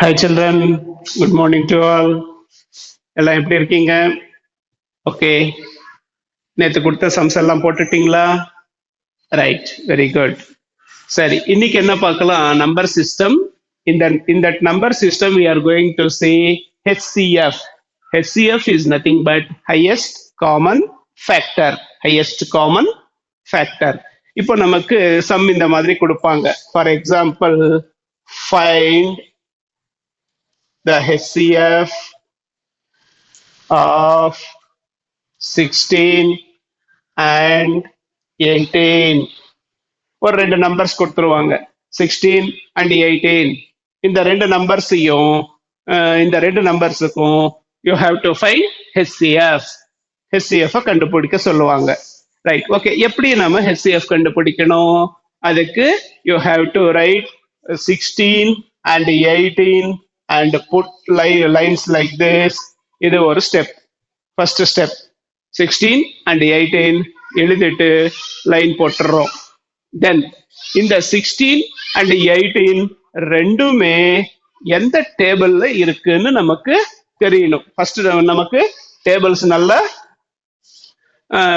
Hi children, good morning to all. எல்லாம் எப்படி இருக்கீங்க? ஓகே, நேற்று கொடுத்த சம்ஸ் எல்லாம் போட்டுட்டீங்களா? Right, very good. சரி, இன்னைக்கு என்ன பார்க்கலாம்? Number system. In that number system we are going to see HCF. HCF is nothing but highest common factor. Highest common factor. இப்போ நமக்கு சம் இந்த மாதிரி கொடுப்பாங்க. For example, find the HCF of 16 and 18. ஒரு ரெண்டு நம்பர்ஸ் கொடுத்துருவாங்க, 16 and 18. இந்த ரெண்டு நம்பர்ஸையும் இந்த ரெண்டு நம்பர்ஸுக்கும் you have to find HCF. HCF கண்டுபிடிக்க சொல்லுவாங்க. Right, okay. எப்படி நம்ம ஹெச்சிஎஃப் கண்டுபிடிக்கணும்? அதுக்கு you have to write 16 and 18 and put lines like this. இது ஒரு ஸ்டெப். ஃபர்ஸ்ட் ஸ்டெப் 16 and 18 எழுதிட்டு லைன் போட்டுறோம். தென் இந்த 16 and 18 ரெண்டுமே எந்த டேபிள்ல இருக்குன்னு நமக்கு தெரியணும். ஃபர்ஸ்ட் நமக்கு டேபிள்ஸ் நல்லா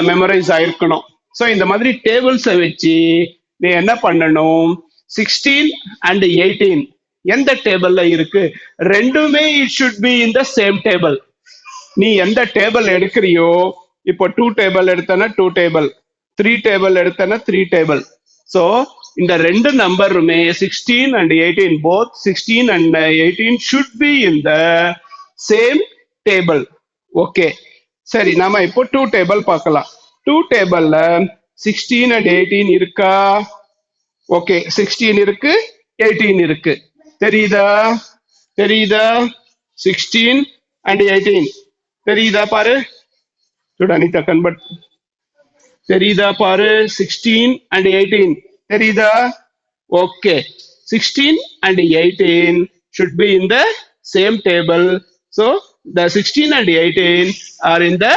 மெமரைஸ் ஆயிருக்கணும். ஸோ இந்த மாதிரி டேபிள்ஸை வச்சு நீ என்ன பண்ணணும்? 16 and 18 எந்த டேபிள்ல இருக்கு? ரெண்டுமே it should be in the same table. நீ எந்த டேபிள் எடுக்கிறியோ, இப்போ 2 டேபிள் எடுத்தனா 2 டேபிள், 3 டேபிள் எடுத்தனா 3 டேபிள். ஸோ இந்த ரெண்டு நம்பருமே 16 and 18, both 16 and 18 should be in the same table. Okay, சரி. நாம இப்போ 2 டேபிள் பார்க்கலாம். 2 டேபிள்ல 16 and 18 இருக்கா? ஓகே, 16 இருக்கு, 18 இருக்கு. தெரியுதா? 16 and 18 தெரியுதா பாரு. அனிதா கன்வெர்ட். தெரியுதா பாரு? 16 and 18 தெரியுதா? Okay, 16 and 18 should be in the same table. So the 16 and 18 are in the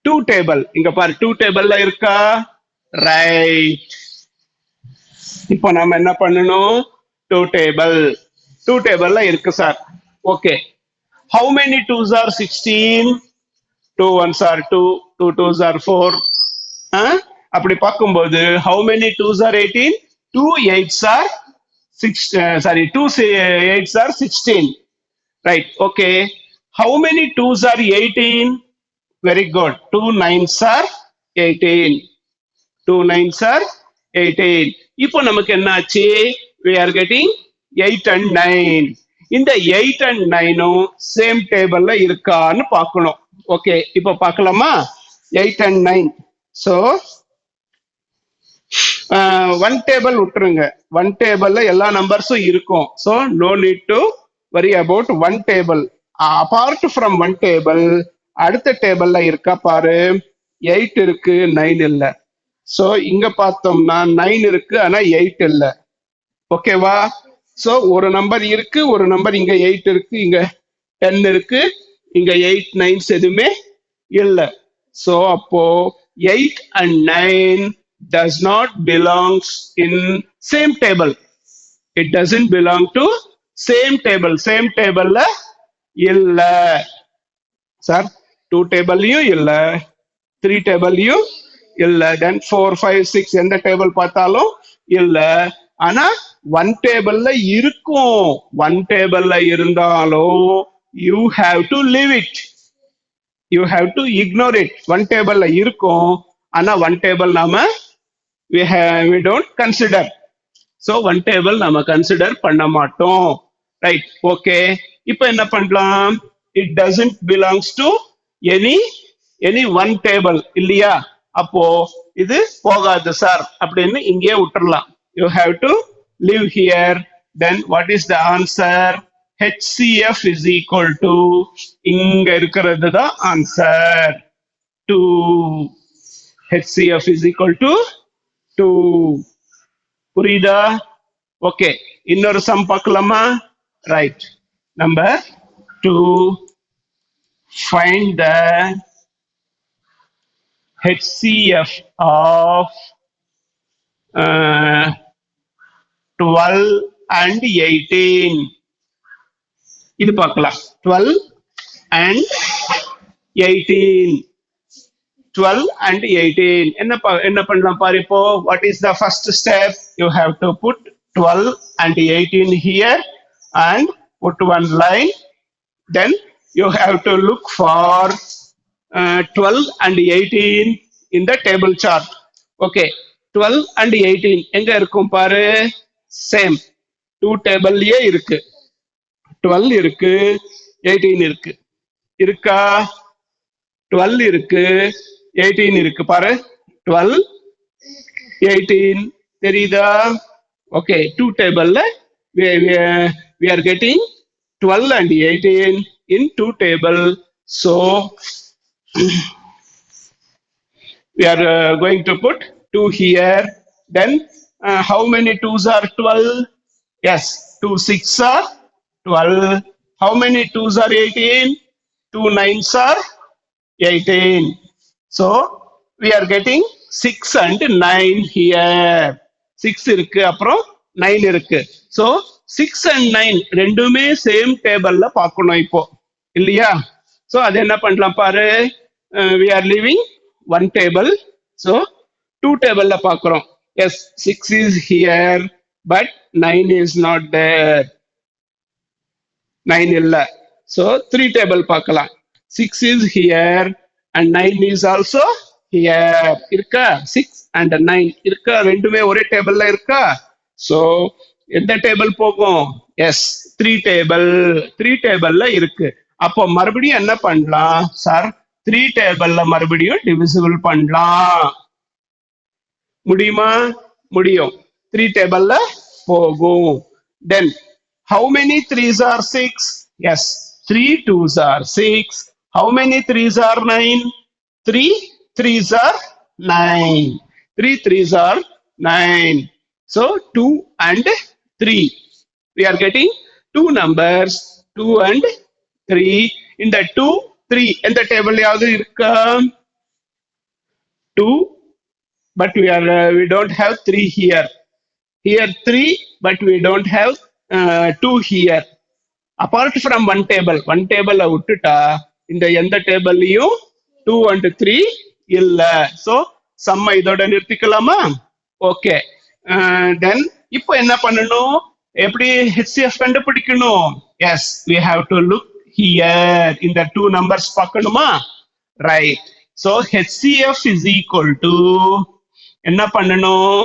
2 table. இங்க பாரு, 2 டேபிள்ல இருக்கா? ரைட். இப்போ நாம என்ன பண்ணணும்? 2 டேபிள்ல இருக்கு sir. Okay, how many 2s are 16? 2 1s are 2, 2 2s are 4. அப்படி பார்க்கும்போது how many 2s are 18? 2 8s are 2 8s are 16. Right, okay. How many 2s are 18? Very good. 2 9s are 18. 2 9s are 18. இப்போ நமக்கு என்ன ஆச்சு? We are getting 8 and 9. இந்த 8 and 9 same டேபிள்ல இருக்கான்னு பார்க்கணும். ஓகே, இப்போ பார்க்கலாமா? 8 and 9. ஸோ 1 டேபிள் விட்டுருங்க. 1 டேபிள்ல எல்லா நம்பர்ஸும் இருக்கும். So no need to worry about 1 table. Apart from 1 table அடுத்த டேபிள்ல இருக்கா பாரு. 8 இருக்கு, 9 இல்லை. ஸோ இங்க பார்த்தோம்னா 9 இருக்கு, ஆனா 8 இல்லை. ஓகேவா? ஸோ ஒரு நம்பர் இருக்கு, ஒரு நம்பர் இங்க 8 இருக்கு, இங்க 10 இருக்கு, இங்க 8 9s எதுவுமே இல்லை. ஸோ அப்போ 8 and 9 does not belongs in same table. It doesn't belong to same table. Same tableல இல்ல சார். 2 டேபிள்லயும் இல்ல, 3 டேபிள்லயும் இல்ல, தென் 4 5 6 எந்த டேபிள் பார்த்தாலும் இல்ல. ஆனா 1 டேபிள்ல இருக்கும். 1 டேபிள்ல இருந்தாலும் you have to leave it. You have to ignore it. 1 டேபிள்ல இருக்கும், ஆனா 1 டேபிள் நாம we don't consider. So 1 table நாம கன்சிடர் பண்ண மாட்டோம். Right, okay. இப்போ என்ன பண்ணலாம்? It doesn't belongs to any one table இல்லையா? அப்போ இது போகாது சார் அப்படின்னு இங்கே விட்டுறலாம். You have to leave here. Then what is the answer? HCF is equal to, இங்க இருக்கிறது தான் answer, 2. HCF is equal to 2. புரியுதா? ஓகே, இன்னொரு சம் பார்க்கலாமா? Right, number 2. Find the HCF of 12 and 18. இது பார்க்கலாம் 12 and 18. 12 and 18 என்ன பண்ணலாம் பாரு இப்போ. What is the first step? You have to put 12 and 18 here and put one line. Then you have to look for 12 and 18 in the table chart. Okay, 12 and 18 எங்க இருக்கும் பாரு. Same 2 டேபிள்லயே இருக்கு. 12 இருக்கு, 18 இருக்கு. இருக்கா? 12 இருக்கு, 18 இருக்கு பாரு. 12, 18 தெரியுதா? ஓகே, 2 டேபிள்ல we are getting 12 and 18 in 2 table. So we are going to put 2 here. Then how many 2s are 12? Yes, 2 6s are 12. How many 2s are 18? 2 9s are 18. So we are getting 6 and 9 here. 6 இருக்கு, அப்புறம் 9 இருக்கு. So 6 and 9 ரெண்டுமே same டேபிள்ல பார்க்கணும் இப்போ, இல்லையா? So அது என்ன பண்ணலாம் பாரு. We are leaving one table. So 2 டேபிள்ல பார்க்கிறோம். Yes, 6 is here, but 9 is not there. 9 இல்ல. So 3 டேபிள் பார்க்கலாம். 6 is here and 9 is also here. இருக்கா? 6 and 9 இருக்கா? ரெண்டுமே ஒரே டேபிள்ல இருக்கா? So எந்த டேபிள் போகும்? S, 3 table. 3 டேபிள்ல இருக்கு. அப்போ மறுபடியும் என்ன பண்ணலாம் சார்? 3 டேபிள்ல மறுபடியும் டிவிசிபிள் பண்ணலாம். முடியுமா? முடியும். 3 டேபிள்ல போகும். தென் how many 3s are 6? Yes, 3 2s are 6. How many 3s are 9? 3 3s are 9. 3 3s are 9. So 2 and 3. We are getting 2 numbers, 2 and 3. In the 2, 3 in the table yaadu irukka? 2, but we don't have 3 here. Here 3, but we don't have 2 here. Apart from one table விட்டுட்டா இந்த எந்த டேபிள்லயும் 2 and 3 இல்ல. So சம்ம இதோட நிறுத்திக்கலாமா? Okay, தென் இப்போ என்ன பண்ணணும்? எப்படி HCF கண்டுபிடிக்கணும்? Yes, we have to look here. இந்த 2 numbers பார்க்கணுமா? Right. So HCF is equal to என்ன பண்ணணும்?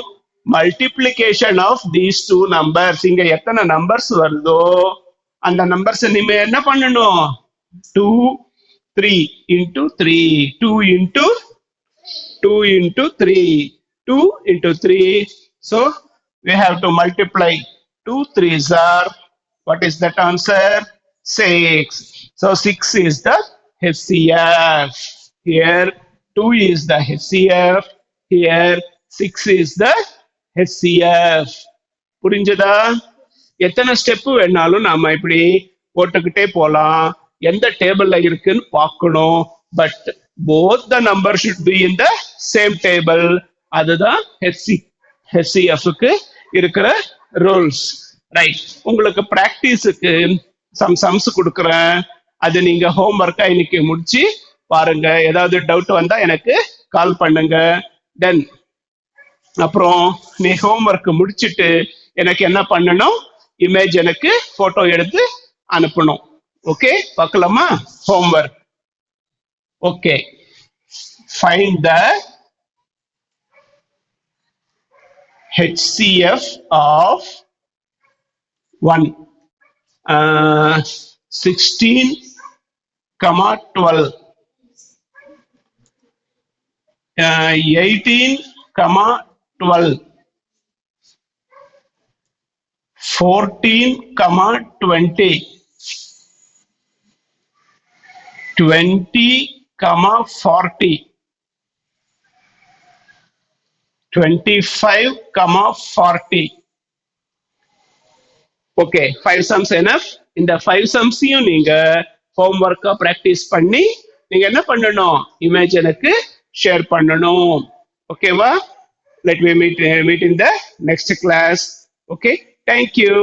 Multiplication of these 2 numbers. இங்க எத்தனை நம்பர்ஸ் வருதோ அந்த நம்பர்ஸ் நீங்க என்ன பண்ணணும்? 2 3 into 3. 2 into 3. 2 into 3. So we have to multiply. 2 3s are, what is that answer? 6. So 6 is the HCF. Here 2 is the HCF. Here 6 is the HCF. புரிஞ்சதா? எத்தனை step வேணாலும் நாம இப்படி போட்டுக்கிட்டே போலாம். எந்த டேபிள்ல இருக்குன்னு பார்க்கணும். But both the number should be in the same table. அதுதான் HCF-க்கு இருக்கிற ரூல்ஸ். ரைட். உங்களுக்கு பிராக்டிஸுக்கு சம்ஸ் கொடுக்குறேன். அது நீங்க ஹோம் ஒர்க்கா இன்னைக்கு முடிச்சு பாருங்க. ஏதாவது டவுட் வந்தா எனக்கு கால் பண்ணுங்க. தென் அப்புறம் நீ ஹோம் ஒர்க் முடிச்சுட்டு எனக்கு என்ன பண்ணணும்? இமேஜ் எனக்கு போட்டோ எடுத்து அனுப்பணும். ஓகே, பார்க்கலாமா? Home work. Okay, find the HCF of 1, 16, 12, 18, 12, 14, 20, 20, 40, 25, 40. Okay, 5 sums enough. இந்த 5 sumsையும் நீங்க ஹோம் ஒர்க்கா பிராக்டிஸ் பண்ணி நீங்க என்ன பண்ணணும்? இமேஜ் எனக்கு ஷேர் பண்ணணும். ஓகேவா? Let me meet in the next class. Okay, thank you.